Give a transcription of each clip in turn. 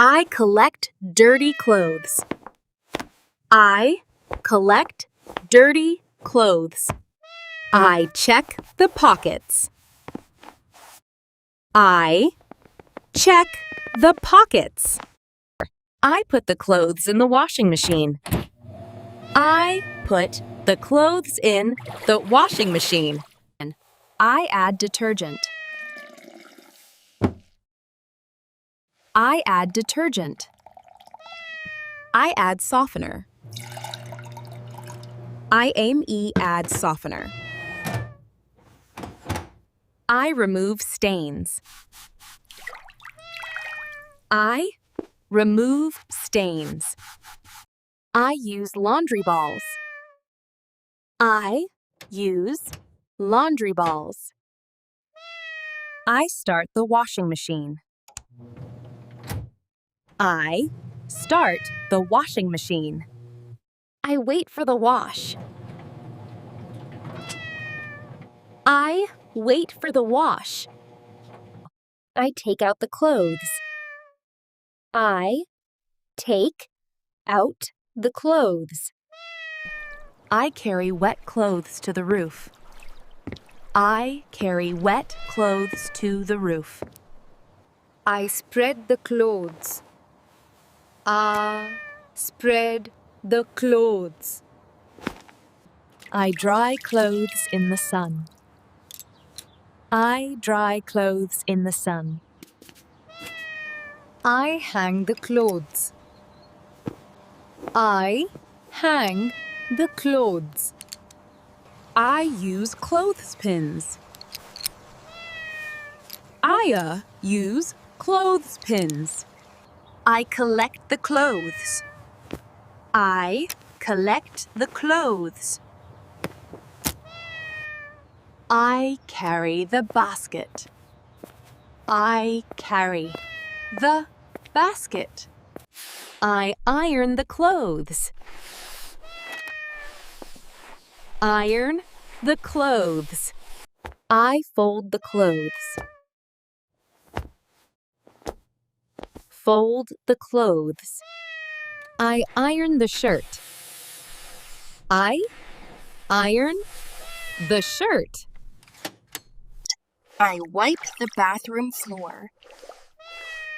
I collect dirty clothes. I collect dirty clothes. I check the pockets. I check the pockets. I put the clothes in the washing machine. I put the clothes in the washing machine. I add detergent. I add detergent. I add softener. I add softener. I remove stains. I remove stains. I use laundry balls. I use laundry balls. I start the washing machine. I start the washing machine. I wait for the wash. I wait for the wash. I take out the clothes. I take out the clothes. I carry wet clothes to the roof. I carry wet clothes to the roof. I spread the clothes. Spread the clothes. I dry clothes in the sun. I dry clothes in the sun. I hang the clothes. I hang the clothes. I use clothespins. I use clothespins. I collect the clothes. I collect the clothes. I carry the basket. I carry the basket. I iron the clothes. Iron the clothes. I fold the clothes. Fold the clothes. I iron the shirt. I iron the shirt. I wipe the bathroom floor.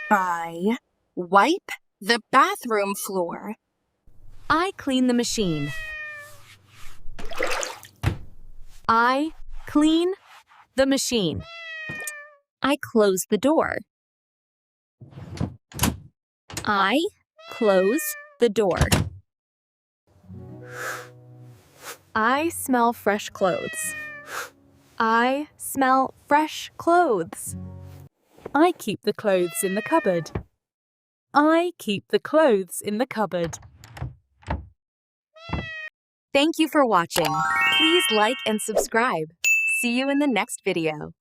I wipe the bathroom floor. I clean the machine. I clean the machine. I close the door. I close the door. I smell fresh clothes. I smell fresh clothes. I keep the clothes in the cupboard. I keep the clothes in the cupboard. Thank you for watching. Please like and subscribe. See you in the next video.